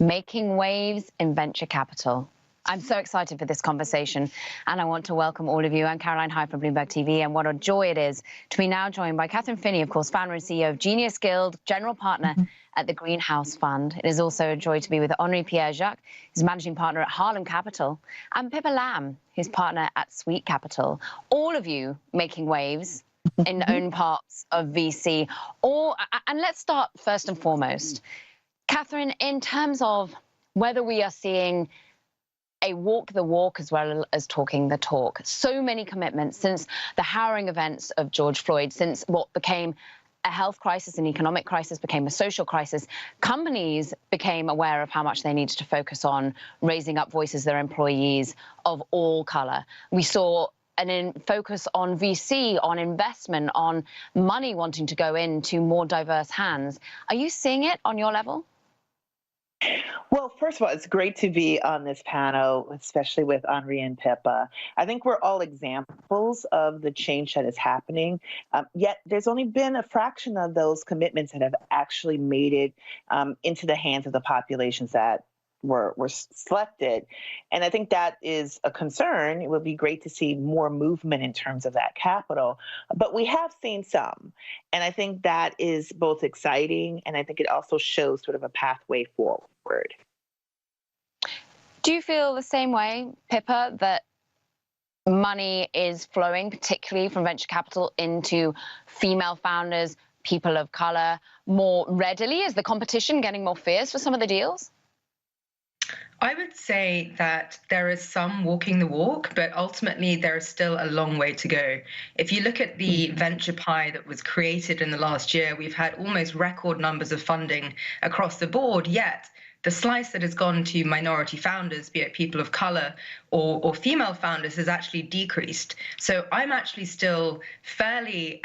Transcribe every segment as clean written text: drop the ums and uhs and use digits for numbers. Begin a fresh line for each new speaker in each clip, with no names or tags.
Making waves in venture capital. I'm so excited for this conversation, and I want to welcome all of you. I'm Caroline Hyde from Bloomberg TV, and what a joy it is to be now joined by Kathryn Finney, of course, founder and CEO of Genius Guild, general partner at the Greenhouse Fund. It is also a joy to be with Henri Pierre-Jacques, who's managing partner at Harlem Capital, and Pippa Lamb, who's partner at Sweet Capital. All of you making waves in own parts of VC. And let's start first and foremost. Kathryn, in terms of whether we are seeing a walk the walk as well as talking the talk, so many commitments since the harrowing events of George Floyd, since what became a health crisis, an economic crisis, became a social crisis, companies became aware of how much they needed to focus on raising up voices of their employees of all color. We saw an focus on VC, on investment, on money wanting to go into more diverse hands. Are you seeing it on your level?
Well, first of all, it's great to be on this panel, especially with Henri and Pippa. I think we're all examples of the change that is happening, yet there's only been a fraction of those commitments that have actually made it into the hands of the populations that were selected. And I think that is a concern. It would be great to see more movement in terms of that capital, but we have seen some. And I think that is both exciting, and I think it also shows sort of a pathway forward.
Do you feel the same way, Pippa, that money is flowing, particularly from venture capital, into female founders, people of color, more readily? Is the competition getting more fierce for some of the deals?
I would say that there is some walking the walk, but ultimately there is still a long way to go. If you look at the venture pie that was created in the last year, we've had almost record numbers of funding across the board, yet the slice that has gone to minority founders, be it people of color or female founders, has actually decreased. So I'm actually still fairly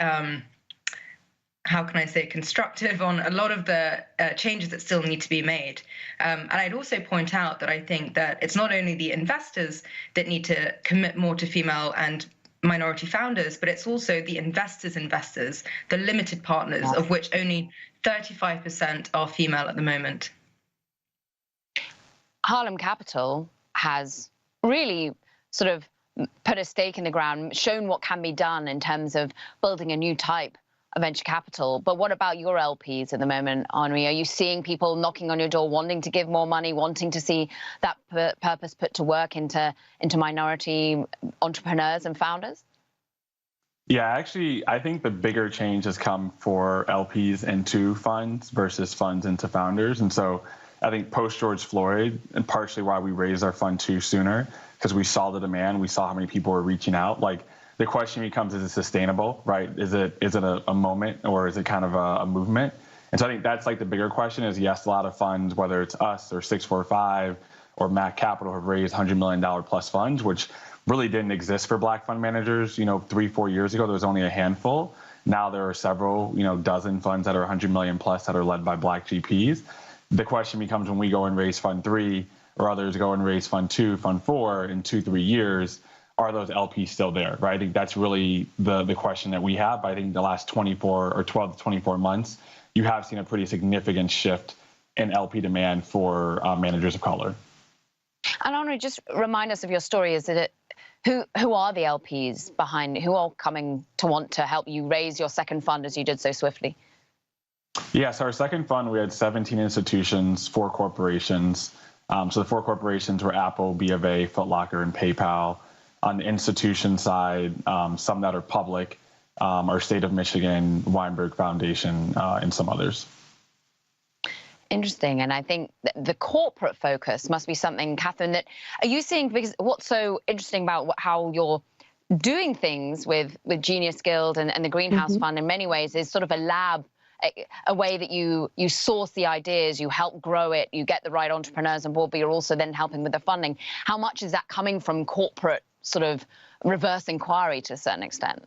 how can I say, constructive on a lot of the changes that still need to be made. And I'd also point out that I think that it's not only the investors that need to commit more to female and minority founders, but it's also the investors, the limited partners, of which only 35% are female at the moment.
Harlem Capital has really sort of put a stake in the ground, shown what can be done in terms of building a new type of venture capital. But what about your LPs at the moment, Henri? Are you seeing people knocking on your door, wanting to give more money, wanting to see that purpose put to work into minority entrepreneurs and founders?
Yeah, actually, I think the bigger change has come for LPs into funds versus funds into founders. And so I think post George Floyd, and partially why we raised our fund too sooner, because we saw the demand, we saw how many people were reaching out. Like, the question becomes, is it sustainable, right? Is it a moment, or is it kind of a movement? And so I think that's like the bigger question is, yes, a lot of funds, whether it's us or 645 or Mac Capital, have raised $100 million plus funds, which really didn't exist for Black fund managers. 3-4 years ago, there was only a handful. Now there are several, dozen funds that are 100 million plus that are led by Black GPs. The question becomes, when we go and raise fund 3 or others go and raise fund 2, fund 4 in 2-3 years, are those LPs still there, right? I think that's really the question that we have. I think the last 24 or 12 to 24 months, you have seen a pretty significant shift in LP demand for managers of color.
And Henri, just remind us of your story. Is it who are the LPs behind, who are coming to want to help you raise your second fund as you did so swiftly?
Yeah, so our second fund, we had 17 institutions, 4 corporations. So the 4 corporations were Apple, B of A, Foot Locker, and PayPal. On the institution side, some that are public, our State of Michigan, Weinberg Foundation, and some others.
Interesting. And I think the corporate focus must be something, Kathryn, that are you seeing, because what's so interesting about how you're doing things with Genius Guild and the Greenhouse Fund in many ways is sort of a lab, a way that you source the ideas, you help grow it, you get the right entrepreneurs on board, but you're also then helping with the funding. How much is that coming from corporate sort of reverse inquiry to a certain extent?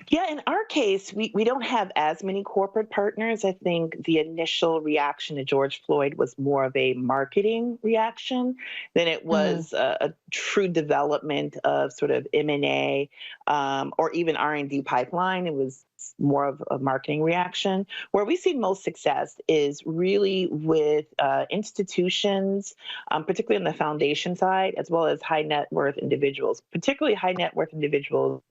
Yeah, in our case, we don't have as many corporate partners. I think the initial reaction to George Floyd was more of a marketing reaction than it was a true development of sort of M&A or even R&D pipeline. It was more of a marketing reaction. Where we see most success is really with institutions, particularly on the foundation side, as well as high net worth individuals, particularly high net worth individuals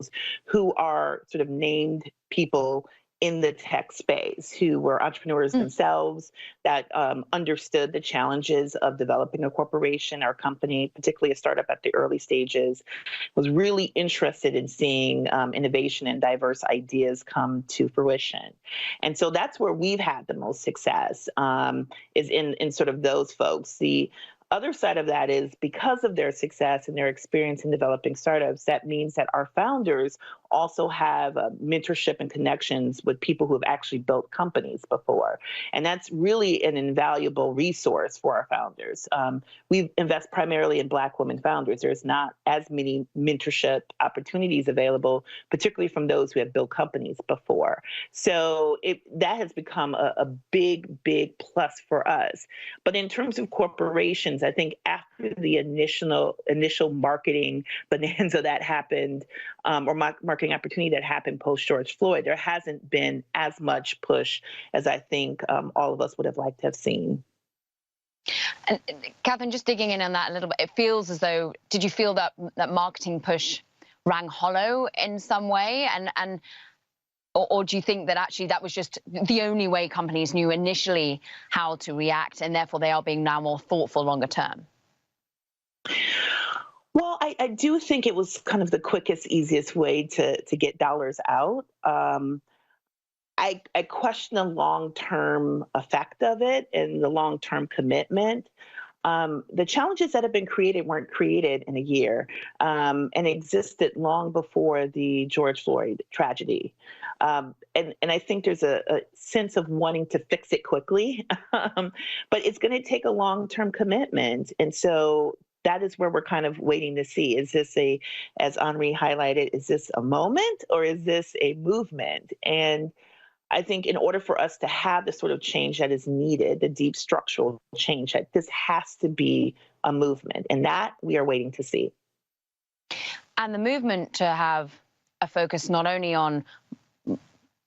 who are sort of named people in the tech space, who were entrepreneurs themselves, that understood the challenges of developing a corporation or company, particularly a startup at the early stages, was really interested in seeing innovation and diverse ideas come to fruition. And so that's where we've had the most success, is in sort of those folks. The other side of that is because of their success and their experience in developing startups, that means that our founders also have mentorship and connections with people who have actually built companies before. And that's really an invaluable resource for our founders. We invest primarily in Black women founders. There's not as many mentorship opportunities available, particularly from those who have built companies before. So that has become a big, big plus for us. But in terms of corporations, I think after the initial marketing bonanza that happened, or marketing opportunity that happened post George Floyd, there hasn't been as much push as I think all of us would have liked to have seen.
And Kathryn, just digging in on that a little bit, it feels as though, did you feel that marketing push rang hollow in some way? Or do you think that actually that was just the only way companies knew initially how to react, and therefore they are being now more thoughtful longer term?
Well, I do think it was kind of the quickest, easiest way to get dollars out. I question the long-term effect of it and the long-term commitment. The challenges that have been created weren't created in a year, and existed long before the George Floyd tragedy. And I think there's a sense of wanting to fix it quickly, but it's going to take a long-term commitment. And so that is where we're kind of waiting to see. Is this as Henri highlighted, is this a moment or is this a movement? And I think in order for us to have the sort of change that is needed, the deep structural change, that this has to be a movement, and that we are waiting to see.
And the movement to have a focus not only on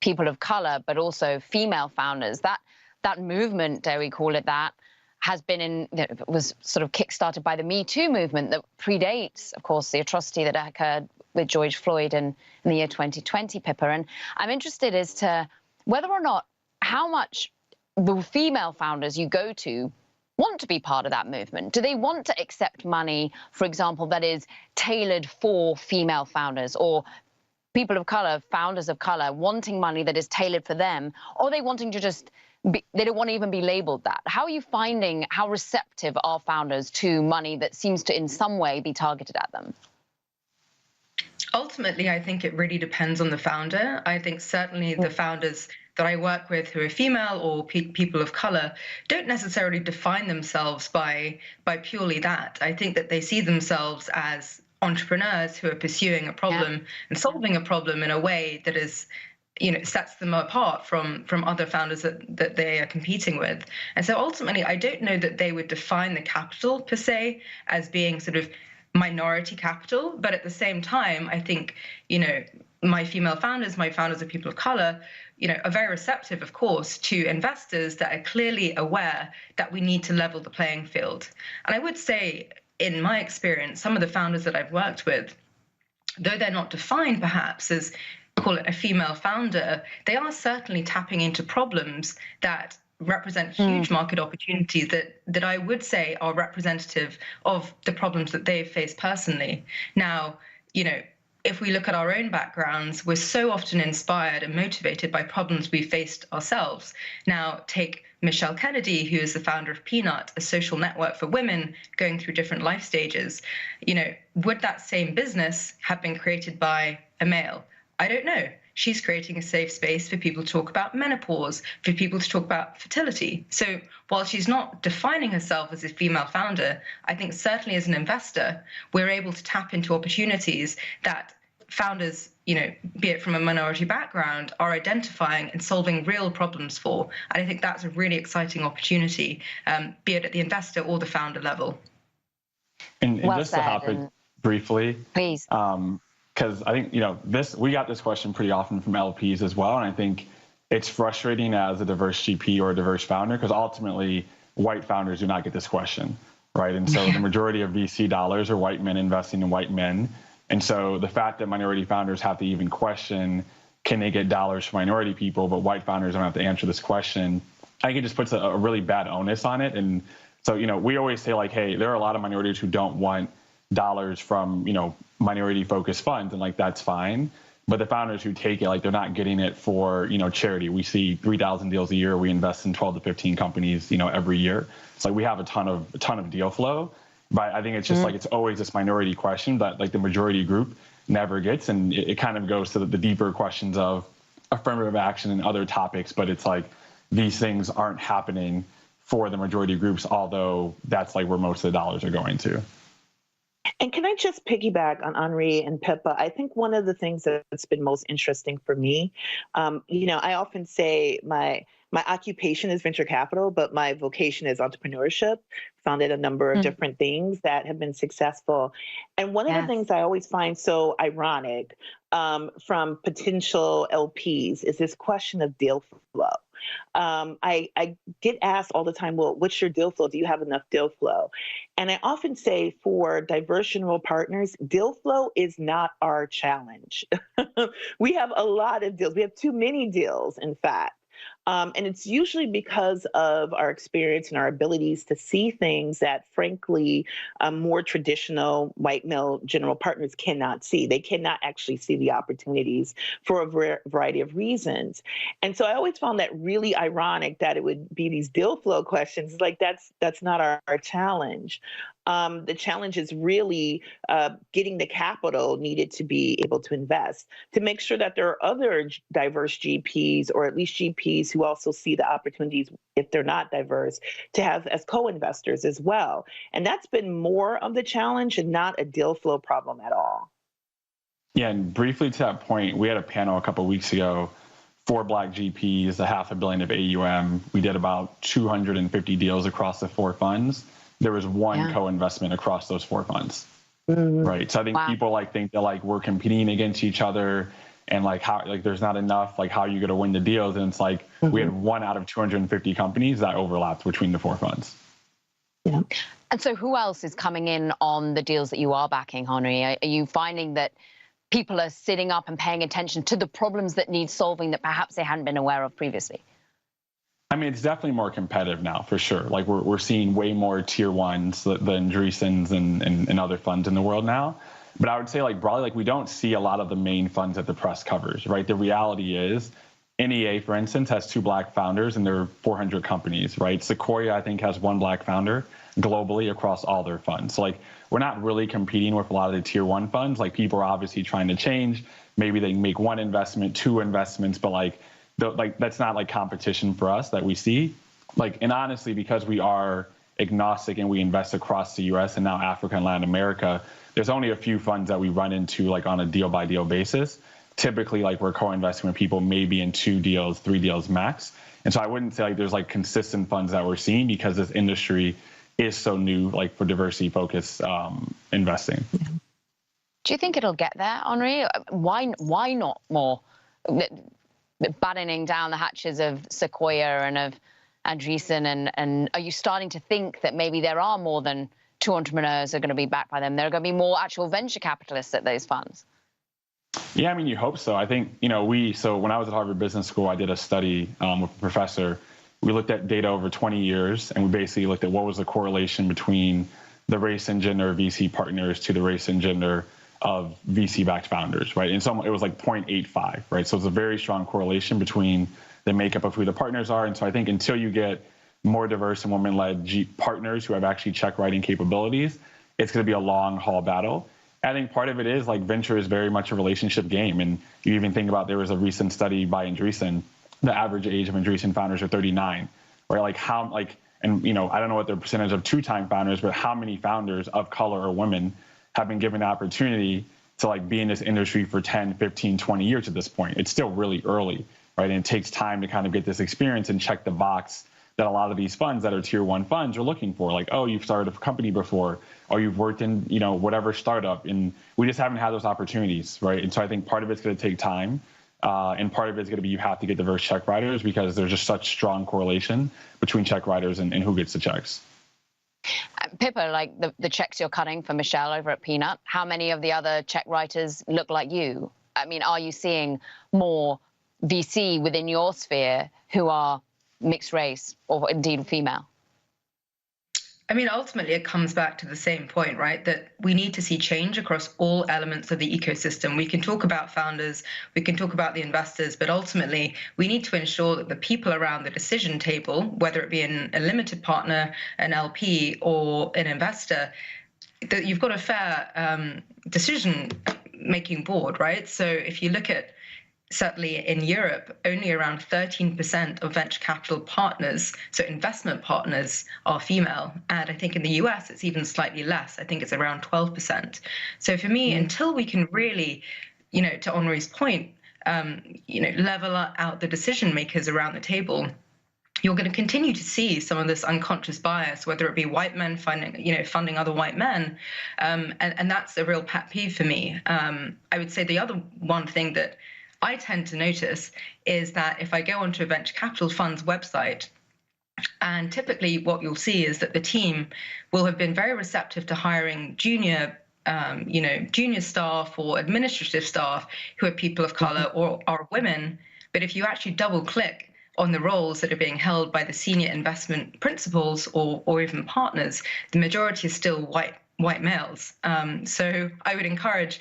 people of color, but also female founders, that movement, dare we call it that, has been was sort of kickstarted by the Me Too movement that predates, of course, the atrocity that occurred with George Floyd in the year 2020, Pippa. And I'm interested as to whether or not how much the female founders you go to want to be part of that movement. Do they want to accept money, for example, that is tailored for female founders, or people of color, founders of color, wanting money that is tailored for them, or are they wanting to just they don't want to even be labeled that? How are you finding, how receptive are founders to money that seems to in some way be targeted at them?
Ultimately, I think it really depends on the founder. I think certainly the founders that I work with who are female or people of color don't necessarily define themselves by purely that. I think that they see themselves as entrepreneurs who are pursuing a problem and solving a problem in a way that is, sets them apart from other founders that they are competing with. And so ultimately, I don't know that they would define the capital per se as being sort of minority capital, but at the same time, I think, my female founders, my founders of people of color, are very receptive, of course, to investors that are clearly aware that we need to level the playing field. And I would say, in my experience, some of the founders that I've worked with, though they're not defined perhaps as, call it a female founder, they are certainly tapping into problems that represent huge market opportunities that I would say are representative of the problems that they've faced personally. Now, if we look at our own backgrounds, we're so often inspired and motivated by problems we faced ourselves. Now, take Michelle Kennedy, who is the founder of Peanut, a social network for women going through different life stages. Would that same business have been created by a male? I don't know. She's creating a safe space for people to talk about menopause, for people to talk about fertility. So while she's not defining herself as a female founder, I think certainly as an investor, we're able to tap into opportunities that founders, be it from a minority background, are identifying and solving real problems for. And I think that's a really exciting opportunity, be it at the investor or the founder level.
And just to hop in briefly,
please.
because I think, we got this question pretty often from LPs as well. And I think it's frustrating as a diverse GP or a diverse founder, because ultimately white founders do not get this question, right? And so the majority of VC dollars are white men investing in white men. And so the fact that minority founders have to even question, can they get dollars from minority people, but white founders don't have to answer this question, I think it just puts a really bad onus on it. And so, we always say like, hey, there are a lot of minorities who don't want dollars from, minority focused funds, and like, that's fine. But the founders who take it, like, they're not getting it for, charity. We see 3,000 deals a year. We invest in 12 to 15 companies, every year. It's like we have a ton of deal flow. But I think it's just like, it's always this minority question that like the majority group never gets. And it kind of goes to the deeper questions of affirmative action and other topics. But it's like, these things aren't happening for the majority groups, although that's like where most of the dollars are going to.
And can I just piggyback on Henri and Pippa? I think one of the things that's been most interesting for me, I often say my occupation is venture capital, but my vocation is entrepreneurship. Founded a number of different things that have been successful. And one of the things I always find so ironic from potential LPs is this question of deal flow. I get asked all the time, well, what's your deal flow? Do you have enough deal flow? And I often say for diverse general partners, deal flow is not our challenge. We have a lot of deals. We have too many deals, in fact. And it's usually because of our experience and our abilities to see things that, frankly, more traditional white male general partners cannot see. They cannot actually see the opportunities for a variety of reasons. And so I always found that really ironic that it would be these deal flow questions. Like, that's not our challenge. The challenge is really getting the capital needed to be able to invest, to make sure that there are other diverse GPs, or at least GPs who also see the opportunities, if they're not diverse, to have as co-investors as well. And that's been more of the challenge and not a deal flow problem at all.
Yeah, and briefly to that point, we had a panel a couple of weeks ago, 4 Black GPs, $500 million of AUM. We did about 250 deals across the 4 funds. There was one co-investment across those 4 funds, right? So I think people think that we're competing against each other, and how there's not enough, how are you going to win the deals? And it's like we had 1 out of 250 companies that overlapped between the 4 funds.
Yeah. And so who else is coming in on the deals that you are backing, Henri? Are you finding that people are sitting up and paying attention to the problems that need solving that perhaps they hadn't been aware of previously?
I mean, it's definitely more competitive now, for sure. We're seeing way more tier ones than Andreessen's and other funds in the world now. But I would say, broadly, we don't see a lot of the main funds that the press covers, right? The reality is NEA, for instance, has 2 Black founders, and there are 400 companies, right? Sequoia, I think, has 1 Black founder globally across all their funds. So, we're not really competing with a lot of the tier 1 funds. People are obviously trying to change. Maybe they make 1 investment, 2 investments, but that's not competition for us that we see. And honestly, because we are agnostic and we invest across the US and now Africa and Latin America, there's only a few funds that we run into on a deal by deal basis. Typically, we're co-investing with people maybe in 2 deals, 3 deals max. And so I wouldn't say there's consistent funds that we're seeing, because this industry is so new, for diversity focused investing.
Do you think it'll get there, Henri? Why not more? Battening down the hatches of Sequoia and of Andreessen, and are you starting to think that maybe there are more than 2 entrepreneurs are going to be backed by them? There are going to be more actual venture capitalists at those funds.
Yeah, I mean, you hope so. I think, so when I was at Harvard Business School, I did a study with a professor. We looked at data over 20 years, and we basically looked at what was the correlation between the race and gender of VC partners to the race and gender of VC-backed founders, right? And so it was 0.85, right? So it's a very strong correlation between the makeup of who the partners are. And so I think until you get more diverse and women-led partners who have actually check writing capabilities, it's going to be a long haul battle. I think part of it is venture is very much a relationship game. And you even think about, there was a recent study by Andreessen, the average age of Andreessen founders are 39, right? And I don't know what the percentage of 2-time founders, but how many founders of color or women have been given the opportunity to be in this industry for 10, 15, 20 years at this point. It's still really early, right? And it takes time to kind of get this experience and check the box that a lot of these funds that are tier one funds are looking for. Like, oh, you've started a company before, or you've worked in, whatever startup, and we just haven't had those opportunities, right? And so I think part of it's going to take time. And part of it's going to be you have to get diverse check writers because there's just such strong correlation between check writers and who gets the checks.
Pippa, like the checks you're cutting for Michelle over at Peanut, how many of the other check writers look like you? I mean, are you seeing more VC within your sphere who are mixed race or indeed female?
I mean, ultimately, it comes back to the same point, right? That we need to see change across all elements of the ecosystem. We can talk about founders, we can talk about the investors, but ultimately, we need to ensure that the people around the decision table, whether it be a limited partner, an LP, or an investor, that you've got a fair decision-making board, right? So if you look at certainly in Europe, only around 13% of venture capital partners, so investment partners, are female. And I think in the US, it's even slightly less. I think it's around 12%. So for me, until we can really, to Henri's point, level out the decision makers around the table, you're going to continue to see some of this unconscious bias, whether it be white men funding other white men. And that's a real pet peeve for me. I would say the other one thing that I tend to notice is that if I go onto a venture capital fund's website, and typically what you'll see is that the team will have been very receptive to hiring junior staff or administrative staff who are people of color or are women. But if you actually double click on the roles that are being held by the senior investment principals or even partners, the majority is still white males. So I would encourage,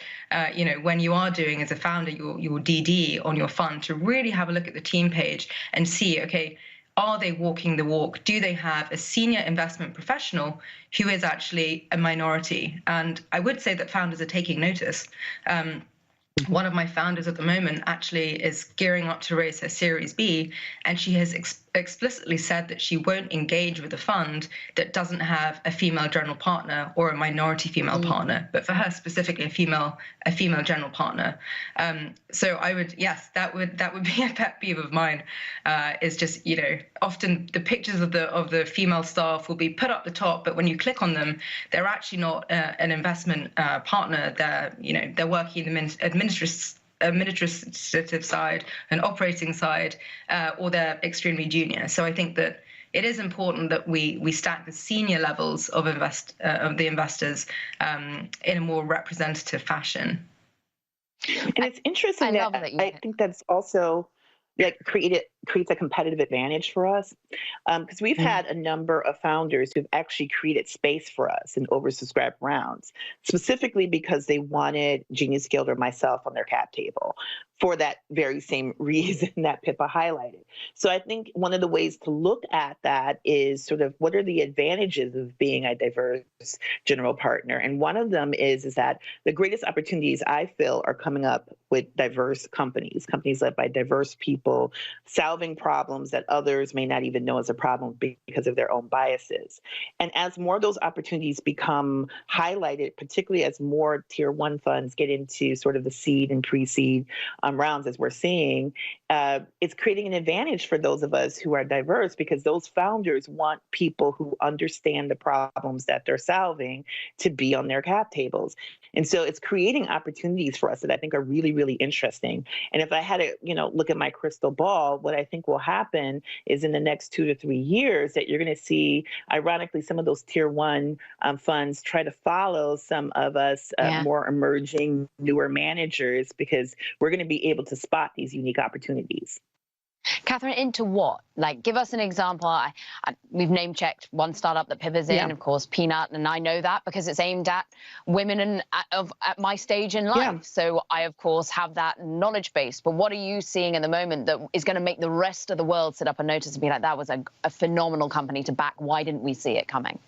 when you are doing as a founder your DD on your fund, to really have a look at the team page and see, okay, are they walking the walk? Do they have a senior investment professional who is actually a minority? And I would say that founders are taking notice. One of my founders at the moment actually is gearing up to raise her Series B, and she has explicitly said that she won't engage with a fund that doesn't have a female general partner or a minority female partner, but for her specifically a female general partner. So I would, yes, that would be a pet peeve of mine. Is just, often the pictures of the female staff will be put up the top, but when you click on them, they're actually not an investment partner. They're working in the administrative side and operating side, or they're extremely junior. So I think that it is important that we stack the senior levels of the investors in a more representative fashion.
And it's interesting that I think that's also creates a competitive advantage for us, because we've had a number of founders who've actually created space for us in oversubscribed rounds, specifically because they wanted Genius Guild or myself on their cap table for that very same reason that Pippa highlighted. So I think one of the ways to look at that is sort of what are the advantages of being a diverse general partner? And one of them is that the greatest opportunities I feel are coming up with diverse companies led by diverse people, solving problems that others may not even know is a problem because of their own biases. And as more of those opportunities become highlighted, particularly as more tier one funds get into sort of the seed and pre-seed rounds, as we're seeing, it's creating an advantage for those of us who are diverse, because those founders want people who understand the problems that they're solving to be on their cap tables. And so it's creating opportunities for us that I think are really, really interesting. And if I had to, look at my crystal ball, what I think will happen is in the next 2 to 3 years that you're going to see, ironically, some of those tier one funds try to follow some of us more emerging, newer managers, because we're going to be able to spot these unique opportunities.
Kathryn, into what? Like, give us an example. We've name-checked one startup that Pippa's in, of course, Peanut, and I know that because it's aimed at women and at my stage in life. Yeah. So I, of course, have that knowledge base. But what are you seeing at the moment that is going to make the rest of the world sit up and notice and be like, that was a phenomenal company to back. Why didn't we see it coming?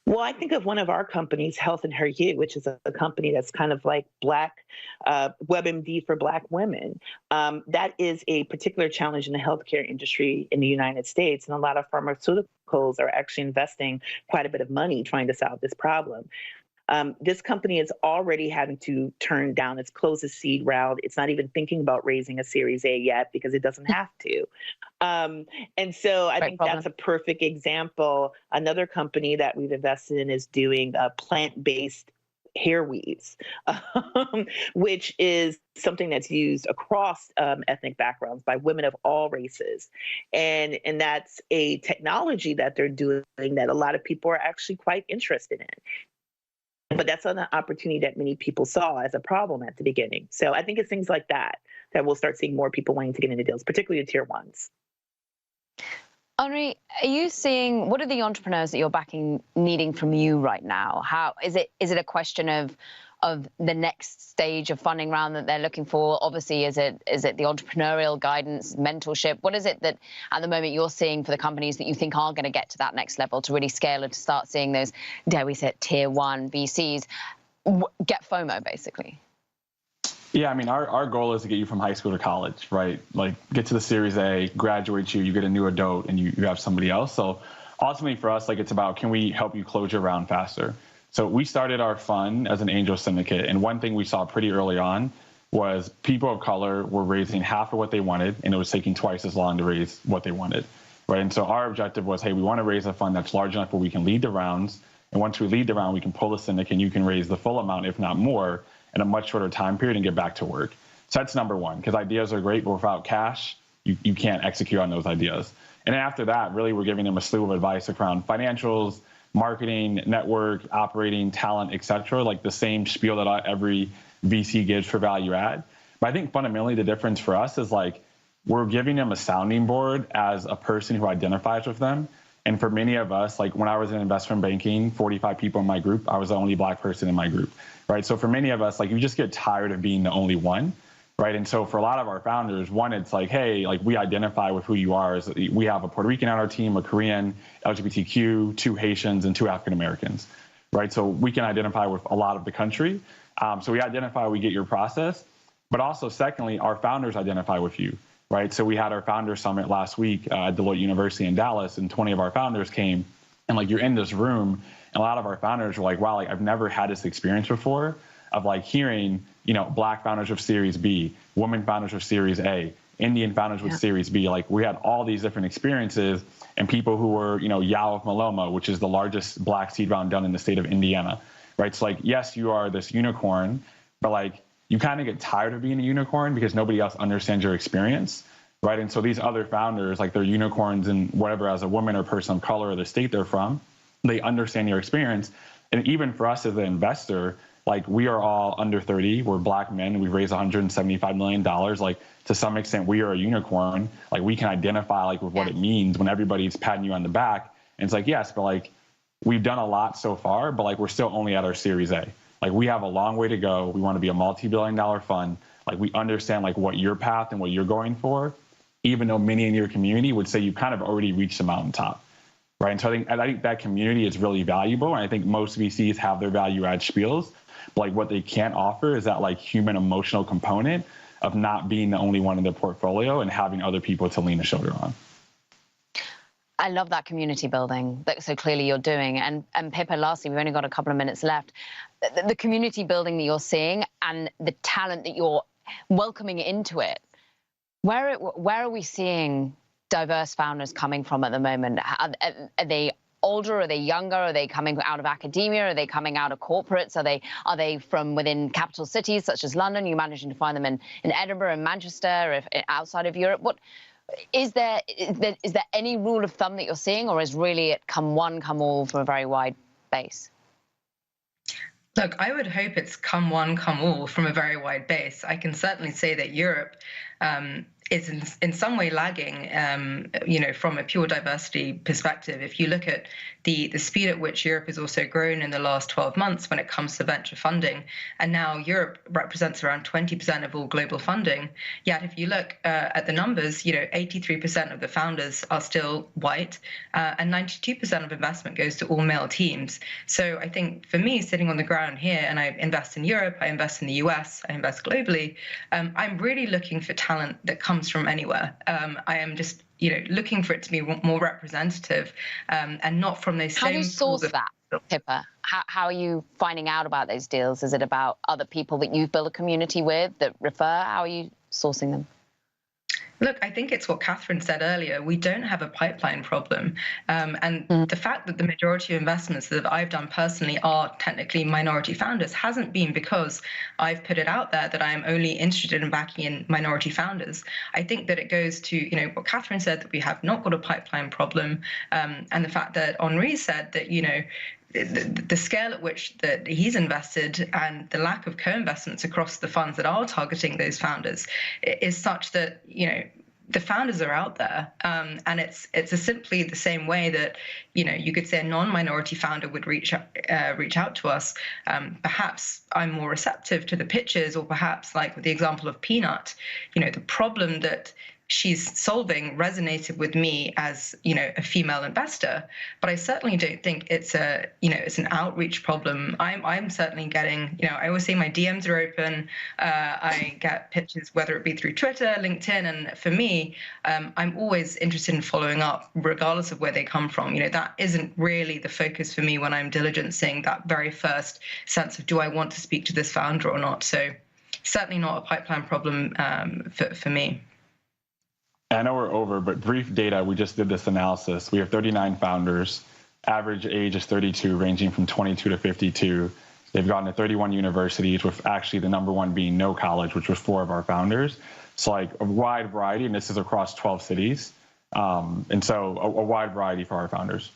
Well, I think of one of our companies, Health and Henri, which is a company that's kind of like Black WebMD for Black women. That is a particular challenge in the healthcare industry in the United States, and a lot of pharmaceuticals are actually investing quite a bit of money trying to solve this problem. This company is already having to turn down its closest seed round. It's not even thinking about raising a Series A yet because it doesn't have to. And so I think that's a perfect example. Another company that we've invested in is doing plant-based hair weaves, which is something that's used across ethnic backgrounds by women of all races. And that's a technology that they're doing that a lot of people are actually quite interested in. But that's an opportunity that many people saw as a problem at the beginning. So I think it's things like that that we'll start seeing more people wanting to get into deals, particularly the tier ones.
Henri, are you seeing, what are the entrepreneurs that you're backing needing from you right now? How is it a question of the next stage of funding round that they're looking for? Obviously, is it the entrepreneurial guidance, mentorship? What is it that at the moment you're seeing for the companies that you think are going to get to that next level to really scale and to start seeing those, dare we say, tier one VCs get FOMO, basically?
Yeah, I mean, our goal is to get you from high school to college, right? Like, get to the Series A, graduate you get a new adult, and you have somebody else. So ultimately for us, like, it's about, can we help you close your round faster? So we started our fund as an angel syndicate, and one thing we saw pretty early on was people of color were raising half of what they wanted, and it was taking twice as long to raise what they wanted, right? And so our objective was, hey, we want to raise a fund that's large enough where we can lead the rounds, and once we lead the round, we can pull the syndicate, and you can raise the full amount, if not more, in a much shorter time period and get back to work. So that's number one, because ideas are great, but without cash, you can't execute on those ideas. And then after that, really, we're giving them a slew of advice around financials, marketing, network, operating, talent, et cetera, like the same spiel that every VC gives for value add. But I think fundamentally the difference for us is, like, we're giving them a sounding board as a person who identifies with them. And for many of us, like when I was in investment banking, 45 people in my group, I was the only Black person in my group, right? So for many of us, like, you just get tired of being the only one, right? And so for a lot of our founders, one, it's like, hey, like, we identify with who you are. We have a Puerto Rican on our team, a Korean, LGBTQ, 2 Haitians, and 2 African Americans, right? So we can identify with a lot of the country. So we identify, we get your process. But also, secondly, our founders identify with you, right? So we had our founder summit last week at Deloitte University in Dallas, and 20 of our founders came. And, like, you're in this room, and a lot of our founders were like, wow, like, I've never had this experience before of, like, hearing, Black founders with Series B, women founders with Series A, Indian founders with Series B. Like, we had all these different experiences, and people who were, Yao of Maloma, which is the largest Black seed round done in the state of Indiana, right? So, like, yes, you are this unicorn, but, like, you kind of get tired of being a unicorn because nobody else understands your experience, right? And so these other founders, like, they're unicorns and whatever, as a woman or person of color or the state they're from, they understand your experience. And even for us as an investor, like, we are all under 30, we're Black men, we've raised $175 million. Like, to some extent, we are a unicorn. Like, we can identify, like, with what it means when everybody's patting you on the back. And it's like, yes, but, like, we've done a lot so far, but, like, we're still only at our Series A. Like, we have a long way to go. We want to be a multi-billion-dollar fund. Like, we understand, like, what your path and what you're going for, even though many in your community would say you kind of already reached the mountaintop, right? And so I think that community is really valuable. And I think most VCs have their value add spiels, but, like, what they can't offer is that, like, human emotional component of not being the only one in their portfolio and having other people to lean a shoulder on.
I love that community building that so clearly you're doing. And Pippa, lastly, we've only got a couple of minutes left. The community building that you're seeing and the talent that you're welcoming into it, where are we seeing diverse founders coming from at the moment? Are they older? Are they younger? Are they coming out of academia? Are they coming out of corporates? Are they from within capital cities such as London? You managing to find them in Edinburgh and Manchester, outside of Europe? What is there any rule of thumb that you're seeing, or is really it come one, come all from a very wide base?
Look, I would hope it's come one, come all from a very wide base. I can certainly say that Europe is in some way lagging, from a pure diversity perspective. If you look at the speed at which Europe has also grown in the last 12 months when it comes to venture funding, and now Europe represents around 20% of all global funding. Yet if you look at the numbers, 83% of the founders are still white, and 92% of investment goes to all male teams. So I think for me, sitting on the ground here, and I invest in Europe, I invest in the US, I invest globally, I'm really looking for talent that comes from anywhere. I am just, looking for it to be more representative, and not from those same.
How do you source that? Pippa, how are you finding out about those deals? Is it about other people that you've built a community with that refer? How are you sourcing them?
Look, I think it's what Kathryn said earlier. We don't have a pipeline problem. And the fact that the majority of investments that I've done personally are technically minority founders hasn't been because I've put it out there that I am only interested in backing in minority founders. I think that it goes to, what Kathryn said, that we have not got a pipeline problem, and the fact that Henri said that, the scale at which that he's invested and the lack of co-investments across the funds that are targeting those founders is such that, the founders are out there, and it's simply the same way that you could say a non-minority founder would reach out to us. Perhaps I'm more receptive to the pitches, or perhaps, like with the example of Peanut, the problem that she's solving resonated with me as a female investor, but I certainly don't think it's it's an outreach problem. I'm certainly getting, I always say my DMs are open. I get pitches, whether it be through Twitter, LinkedIn, and for me, I'm always interested in following up regardless of where they come from. That isn't really the focus for me when I'm diligencing that very first sense of, do I want to speak to this founder or not? So certainly not a pipeline problem for me.
I know we're over, but brief data, we just did this analysis. We have 39 founders. Average age is 32, ranging from 22 to 52. They've gone to 31 universities, with actually the number one being no college, which was 4 of our founders. So like a wide variety, and this is across 12 cities. And so a wide variety for our founders.